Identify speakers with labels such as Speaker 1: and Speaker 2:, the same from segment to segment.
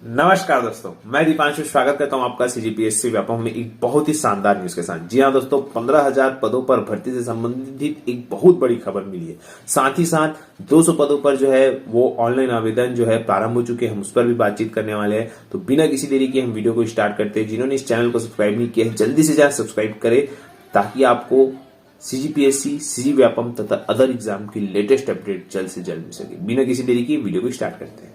Speaker 1: नमस्कार दोस्तों, मैं दीपांशु स्वागत करता हूं आपका सीजीपीएससी व्यापम में एक बहुत ही शानदार न्यूज के साथ। जी हां दोस्तों, 15,000 पदों पर भर्ती से संबंधित एक बहुत बड़ी खबर मिली है। साथ ही साथ 200 पदों पर जो है वो ऑनलाइन आवेदन जो है प्रारंभ हो चुके हैं। हम उस पर भी बातचीत करने वाले हैं। तो बिना किसी देरी के हम वीडियो को स्टार्ट करते हैं। जिन्होंने इस चैनल को सब्सक्राइब नहीं किया है, जल्दी से जल्द सब्सक्राइब करें ताकि आपको सीजीपीएससी, सीजी व्यापम तथा अदर एग्जाम की लेटेस्ट अपडेट जल्द से जल्द मिल सके। बिना किसी देरी के वीडियो को स्टार्ट करते हैं।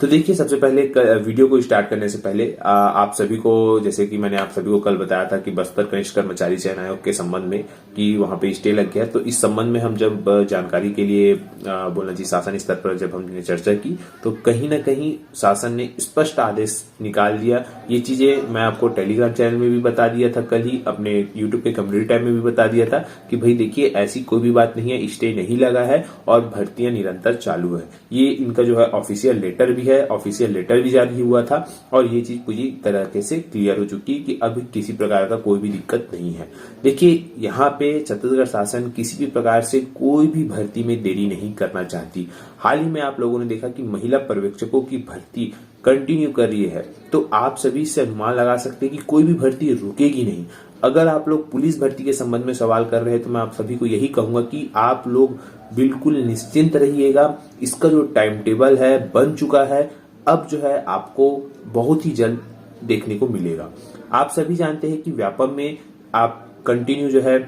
Speaker 1: तो देखिए, सबसे पहले वीडियो को स्टार्ट करने से पहले आप सभी को, जैसे कि मैंने आप सभी को कल बताया था कि बस्तर कनिष्ठ कर्मचारी चयन आयोग के संबंध में कि वहां पे स्टे लग गया है। तो इस संबंध में हम जब जानकारी के लिए बोलना चाहिए शासन स्तर पर जब हमने चर्चा की, तो कहीं ना कहीं शासन ने स्पष्ट आदेश निकाल दिया। ये चीजें मैं आपको टेलीग्राम चैनल में भी बता दिया था, कल ही अपने यूट्यूब के कम्युनिटी टैब में भी बता दिया था कि भाई देखिए, ऐसी कोई भी बात नहीं है, स्टे नहीं लगा है और भर्तियां निरंतर चालू है। ये इनका जो है ऑफिशियल लेटर भी है, ऑफिशियल लेटर भी जारी हुआ था और ये चीज पूरी तरीके से क्लियर हो चुकी है कि अभी किसी प्रकार का कोई भी दिक्कत नहीं है। देखिए, यहाँ पे छत्तीसगढ़ शासन किसी भी प्रकार से कोई भी भर्ती में देरी नहीं करना चाहती। हाल ही में आप लोगों ने देखा कि महिला पर्यवेक्षकों की भर्ती कंटिन्यू कर रही है। तो आप सभी से अनुमान लगा सकते हैं कि कोई भी भर्ती रुकेगी नहीं। अगर आप लोग पुलिस भर्ती के संबंध में सवाल कर रहे हैं तो मैं आप सभी को यही कहूंगा कि आप लोग बिल्कुल निश्चिंत रहिएगा। इसका जो टाइम टेबल है बन चुका है, अब जो है आपको बहुत ही जल्द देखने को मिलेगा। आप सभी जानते हैं कि व्यापम में आप कंटिन्यू जो है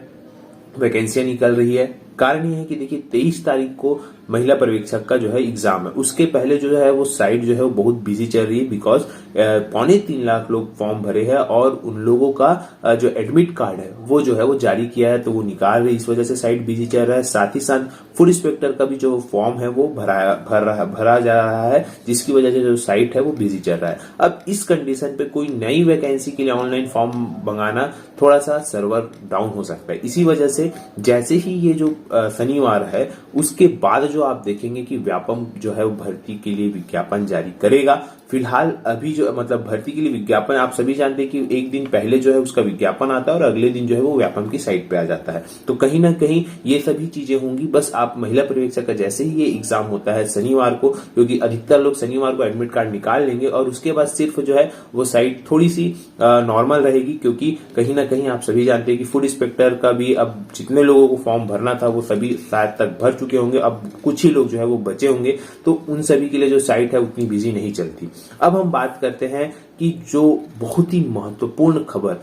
Speaker 1: वैकेंसियां निकल रही है। कारण यह है कि देखिए, 23 तारीख को महिला पर्यवेक्षक का जो है एग्जाम है। उसके पहले जो है वो साइट जो है वो बहुत बिजी चल रही है, बिकॉज 3.25 लाख लोग फॉर्म भरे हैं और उन लोगों का जो एडमिट कार्ड है वो जो है वो जारी किया है, तो वो निकाल रहे, इस वजह से साइट बिजी चल रहा है। साथ ही साथ फूड इंस्पेक्टर का भी जो फॉर्म है वो भरा जा रहा है, जिसकी वजह से जो साइट है वो बिजी चल रहा है। अब इस कंडीशन पे कोई नई वैकेंसी के लिए ऑनलाइन फॉर्म मंगाना थोड़ा सा सर्वर डाउन हो सकता है। इसी वजह से जैसे ही ये जो शनिवार है उसके बाद जो आप देखेंगे कि व्यापम जो है वो भर्ती के लिए विज्ञापन जारी करेगा। फिलहाल अभी जो मतलब भर्ती के लिए विज्ञापन आप सभी जानते हैं कि एक दिन पहले जो है उसका विज्ञापन आता है और अगले दिन जो है वो व्यापम की साइट पे आ जाता है। तो कहीं ना कहीं ये सभी चीजें होंगी। बस आप महिला पर्यवेक्षक का जैसे ही ये एग्जाम होता है शनिवार को, क्योंकि अधिकतर लोग शनिवार को एडमिट कार्ड निकाल लेंगे और उसके बाद सिर्फ जो है वो साइट थोड़ी सी नॉर्मल रहेगी, क्योंकि कहीं ना कहीं आप सभी जानते हैं कि फूड इंस्पेक्टर का भी अब जितने लोगों को फॉर्म भरना था वो सभी शायद तक भर चुके होंगे। अब कुछ ही लोग जो है वो बचे होंगे, तो उन सभी के लिए जो साइट है उतनी बिजी नहीं चलती। अब हम बात करते हैं कि जो बहुत ही महत्वपूर्ण खबर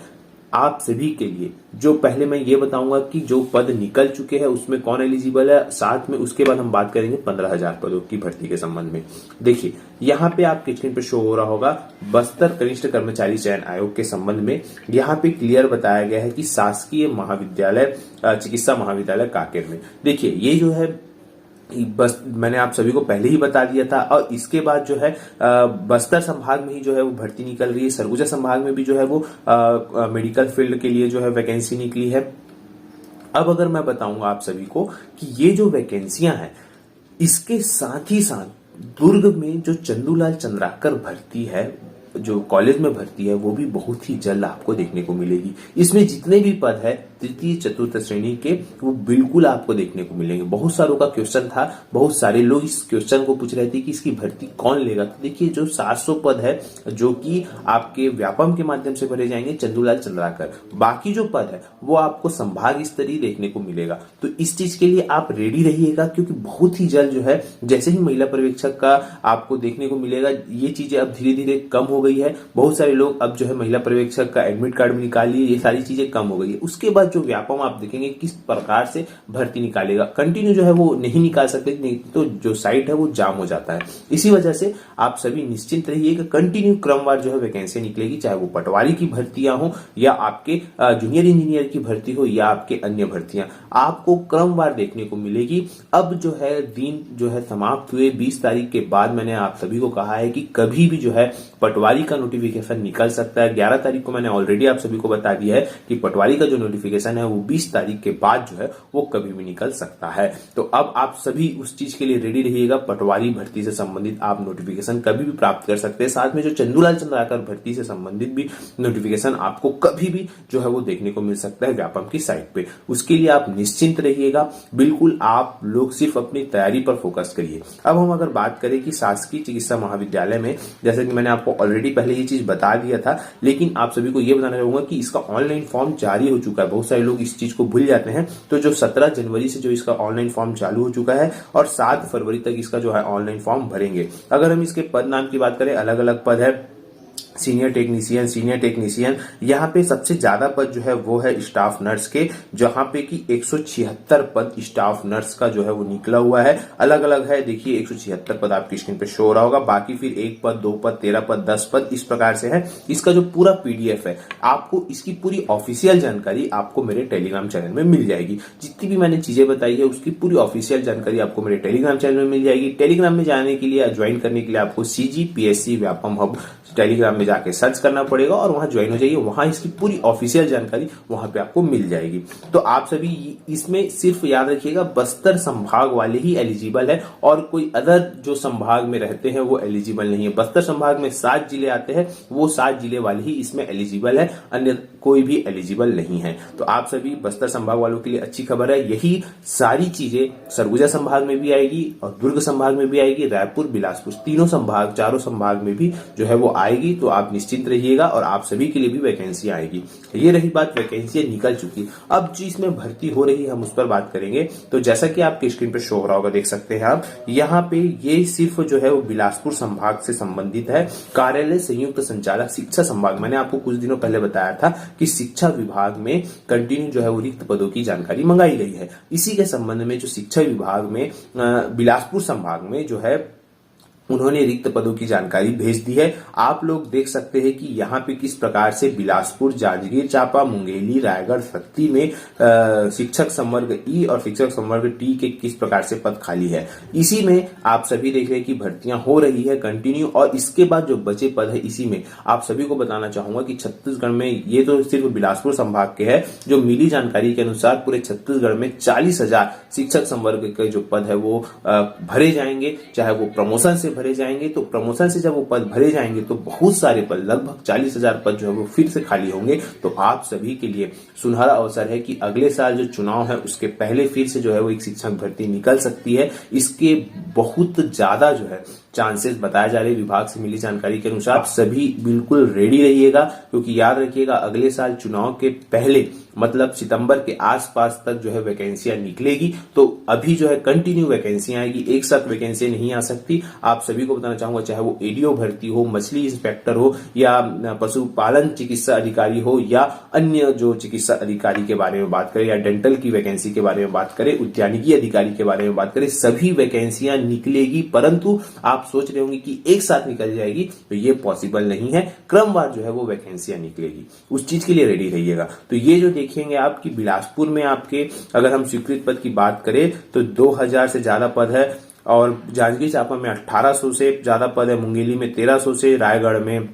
Speaker 1: आप सभी के लिए, जो पहले मैं ये बताऊंगा कि जो पद निकल चुके हैं उसमें कौन एलिजिबल है, साथ में उसके बाद हम बात करेंगे 15,000 पदों की भर्ती के संबंध में। देखिए, यहाँ पे आपके स्क्रीन पे शो हो रहा होगा बस्तर कनिष्ठ कर्मचारी चयन आयोग के संबंध में। यहाँ पे क्लियर बताया गया है कि शासकीय महाविद्यालय चिकित्सा महाविद्यालय कांकेर में। देखिए, ये जो है बस मैंने आप सभी को पहले ही बता दिया था। और इसके बाद जो है बस्तर संभाग में ही जो है वो भर्ती निकल रही है। सरगुजा संभाग में भी जो है वो मेडिकल फील्ड के लिए जो है वैकेंसी निकली है। अब अगर मैं बताऊंगा आप सभी को कि ये जो वैकेंसियां हैं, इसके साथ ही साथ दुर्ग में जो चंदूलाल चंद्राकर भर्ती है, जो कॉलेज में भर्ती है, वो भी बहुत ही जल्द आपको देखने को मिलेगी। इसमें जितने भी पद है तृतीय चतुर्थ श्रेणी के, वो बिल्कुल आपको देखने को मिलेंगे। बहुत सारों का क्वेश्चन था, बहुत सारे लोग इस क्वेश्चन को पूछ रहे थे कि इसकी भर्ती कौन लेगा। तो देखिए, जो 700 पद है जो कि आपके व्यापम के माध्यम से भरे जाएंगे चंदूलाल चंद्राकर, बाकी जो पद है वो आपको संभाग स्तरीय देखने को मिलेगा। तो इस चीज के लिए आप रेडी रहिएगा, क्योंकि बहुत ही जल्द जो है जैसे ही महिला पर्यवेक्षक का आपको देखने को मिलेगा, ये चीजें अब धीरे धीरे कम हो गई है। बहुत सारे लोग अब जो है महिला पर्यवेक्षक का एडमिट कार्ड भी निकाल लिए, ये सारी चीजें कम हो गई है। उसके बाद जो व्यापम आप देखेंगे किस प्रकार से भर्ती निकालेगा। कंटिन्यू जो है वो नहीं निकाल सकते, नहीं तो जो साइट है वो जाम हो जाता है। इसी वजह से आप सभी निश्चिंत रहिए कि कंटिन्यू क्रमवार जो है वैकेंसी निकलेगी, चाहे वो पटवारी की भर्तियां हो या आपके जूनियर इंजीनियर की भर्ती हो या आपके अन्य भर्तियां, आपको क्रमवार देखने को मिलेगी। अब जो है दिन जो है समाप्त हुए 20 तारीख के बाद मैंने आप सभी को कहा है कि कभी भी जो है पटवारी का नोटिफिकेशन निकल सकता है। 11 तारीख को मैंने ऑलरेडी आप सभी को बता दिया है कि पटवारी का जो नोटिफिकेशन नोटिफिकेशन है वो 20 तारीख के बाद जो है वो कभी भी निकल सकता है। तो अब आप सभी उस चीज के लिए रेडी रहिएगा। पटवारी भर्ती से संबंधित आप नोटिफिकेशन कभी भी प्राप्त कर सकते हैं। साथ में जो चंदूलाल चंद्राकर भर्ती से संबंधित भी नोटिफिकेशन आपको कभी भी जो है वो देखने को मिल सकता है व्यापम की साइट पे। उसके लिए आप निश्चिंत रहिएगा। बिल्कुल आप लोग सिर्फ अपनी तैयारी पर फोकस करिए। अब हम अगर बात करें कि शासकीय चिकित्सा महाविद्यालय में, जैसे कि मैंने आपको ऑलरेडी पहले ये चीज बता दिया था, लेकिन आप सभी को यह बताना चाहूंगा कि इसका ऑनलाइन फॉर्म जारी हो चुका है। बहुत सारे लोग इस चीज को भूल जाते हैं। तो जो 17 जनवरी से जो इसका ऑनलाइन फॉर्म चालू हो चुका है और 7 फरवरी तक इसका जो है ऑनलाइन फॉर्म भरेंगे। अगर हम इसके पद नाम की बात करें, अलग अलग पद है। सीनियर टेक्नीशियन, यहाँ पे सबसे ज्यादा पद जो है वो है स्टाफ नर्स के, जहां पे कि 176 पद स्टाफ नर्स का जो है वो निकला हुआ है। अलग अलग है, देखिए 176 पद आपकी स्क्रीन पे शो हो रहा होगा। बाकी फिर 1 पद, 2 पद, 13 पद, 10 पद, इस प्रकार से है। इसका जो पूरा पीडीएफ है, आपको इसकी पूरी ऑफिशियल जानकारी आपको मेरे टेलीग्राम चैनल में मिल जाएगी। जितनी भी मैंने चीजें बताई है उसकी पूरी ऑफिशियल जानकारी आपको मेरे टेलीग्राम चैनल में मिल जाएगी। टेलीग्राम में जाने के लिए, ज्वाइन करने के लिए आपको CGPSC व्यापम हब टेलीग्राम में जाके सर्च करना पड़ेगा और वहां ज्वाइन हो जाइए। वहां इसकी पूरी ऑफिशियल जानकारी वहां पे आपको मिल जाएगी। तो आप सभी इसमें सिर्फ याद रखिएगा, बस्तर संभाग वाले ही एलिजिबल है और कोई अदर जो संभाग में रहते हैं वो एलिजिबल नहीं है। बस्तर संभाग में 7 जिले आते हैं, वो 7 जिले वाले ही इसमें एलिजिबल है, अन्य कोई भी एलिजिबल नहीं है। तो आप सभी बस्तर संभाग वालों के लिए अच्छी खबर है। यही सारी चीजें सरगुजा संभाग में भी आएगी और दुर्ग संभाग में भी आएगी, रायपुर, बिलासपुर, तीनों संभाग, चारों संभाग में भी जो है वो आएगी। तो आप निश्चिंत रहिएगा और आप सभी के लिए भी वैकेंसी आएगी। ये रही बात, वैकेंसी निकल चुकी। अब जो इसमें भर्ती हो रही है हम उस पर बात करेंगे। तो जैसा कि आपकी स्क्रीन पर शो हो रहा होगा, देख सकते हैं आप यहाँ पे, ये सिर्फ जो है वो बिलासपुर संभाग से संबंधित है। कार्यालय संयुक्त संचालक शिक्षा संभाग, मैंने आपको कुछ दिनों पहले बताया था कि शिक्षा विभाग में कंटिन्यू जो है वो रिक्त पदों की जानकारी मंगाई गई है। इसी के संबंध में जो शिक्षा विभाग में बिलासपुर संभाग में जो है उन्होंने रिक्त पदों की जानकारी भेज दी है। आप लोग देख सकते हैं कि यहाँ पे किस प्रकार से बिलासपुर, जांजगीर चांपा, मुंगेली, रायगढ़, शक्ति में शिक्षक संवर्ग ई और शिक्षक संवर्ग टी के किस प्रकार से पद खाली है। इसी में आप सभी देख रहे हैं कि भर्तियां हो रही है कंटिन्यू। और इसके बाद जो बचे पद है, इसी में आप सभी को बताना चाहूंगा कि छत्तीसगढ़ में, ये तो सिर्फ बिलासपुर संभाग के है, जो मिली जानकारी के अनुसार पूरे छत्तीसगढ़ में 40,000 शिक्षक संवर्ग के जो पद है वो भरे जाएंगे, चाहे वो प्रमोशन से भरे जाएंगे। तो प्रमोशन से जब वो पद भरे जाएंगे तो बहुत सारे पद, लगभग 40,000 पद जो है वो फिर से खाली होंगे। तो आप सभी के लिए सुनहरा अवसर है कि अगले साल जो चुनाव है उसके पहले फिर से जो है वो एक शिक्षक भर्ती निकल सकती है। इसके बहुत ज्यादा जो है चांसेस बताए जा रहे हैं विभाग से मिली जानकारी के अनुसार। आप सभी बिल्कुल रेडी रहिएगा, क्योंकि याद रखिएगा अगले साल चुनाव के पहले, मतलब सितंबर के आसपास तक जो है वैकेंसियां निकलेगी। तो अभी जो है कंटिन्यू वैकेंसियां आएगी, एक साथ वैकेंसी नहीं आ सकती। आप सभी को बताना चाहूंगा, चाहे वो एडीओ भर्ती हो, मछली इंस्पेक्टर हो, या पशुपालन चिकित्सा अधिकारी हो, या अन्य जो चिकित्सा अधिकारी के बारे में बात करें, या डेंटल की वैकेंसी के बारे में बात करें, उद्यानिकी अधिकारी के बारे में बात करें, सभी वैकेंसियां निकलेगी। परंतु आप सोच रहे होंगे कि एक साथ निकल जाएगी, तो ये पॉसिबल नहीं है। क्रमवार जो है वो वैकेंसियां निकलेगी, उस चीज के लिए रेडी रहिएगा। तो ये जो देखेंगे आपकी बिलासपुर में, आपके अगर हम स्वीकृत पद की बात करें तो 2000 से ज्यादा पद है, और जांजगीर चांपा में 1800 से ज्यादा पद है, मुंगेली में 1300 से, रायगढ़ में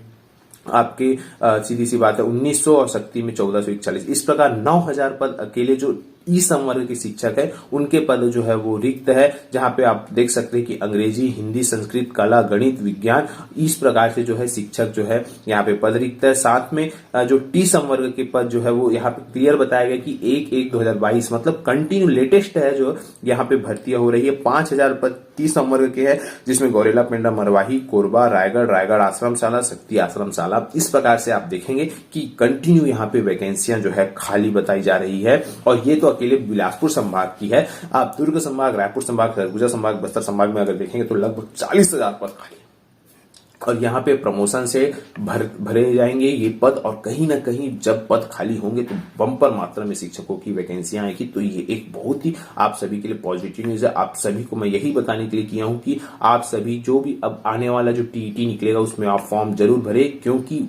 Speaker 1: आपके सीधी सी बात है 1900 और शक्ति में 1441। इस प्रकार 9000 पद अकेले जो ई संवर्ग के शिक्षक है उनके पद जो है वो रिक्त है, जहां पे आप देख सकते हैं कि अंग्रेजी, हिंदी, संस्कृत, कला, गणित, विज्ञान, इस प्रकार से जो है शिक्षक जो है यहाँ पे पद रिक्त है। साथ में जो टी संवर्ग के पद जो है वो यहाँ पे क्लियर बताया गया कि 1/1/2022 मतलब कंटिन्यू लेटेस्ट है जो यहाँ पे भर्तियां हो रही है। 5000 पद टी संवर्ग के है, जिसमें गौरेला, पेंडा, मरवाही, कोरबा, रायगढ़ आश्रमशाला, शक्ति आश्रमशाला, इस प्रकार से आप देखेंगे कि कंटिन्यू यहाँ पे वैकेंसियां जो है खाली बताई जा रही है। और ये तो अकेले बिलासपुर संभाग की है। आप दुर्ग संभाग, रायपुर संभाग, सरगुजा संभाग, बस्तर संभाग में अगर देखेंगे तो लगभग 40,000 पद खाली, और यहाँ पे प्रमोशन से भरे जाएंगे ये पद। और कहीं ना कहीं जब पद खाली होंगे तो बम्पर मात्रा में शिक्षकों की वैकेंसियां आएगी। तो ये एक बहुत ही आप सभी के लिए पॉजिटिव न्यूज है। आप सभी को मैं यही बताने के लिए किया हूं कि आप सभी जो भी अब आने वाला जो टीईटी निकलेगा उसमें आप फॉर्म जरूर भरे, क्योंकि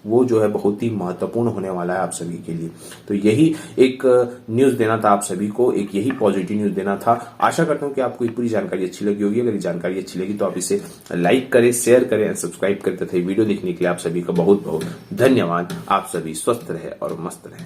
Speaker 1: वो जो है बहुत ही महत्वपूर्ण होने वाला है आप सभी के लिए। तो यही एक न्यूज देना था आप सभी को, एक यही पॉजिटिव न्यूज देना था। आशा करता हूं कि आपको ये पूरी जानकारी अच्छी लगी होगी। अगर ये जानकारी अच्छी लगी तो आप इसे लाइक करें, शेयर करें, सब्सक्राइब करते थे। वीडियो देखने के लिए आप सभी का बहुत बहुत धन्यवाद। आप सभी स्वस्थ रहे और मस्त रहे।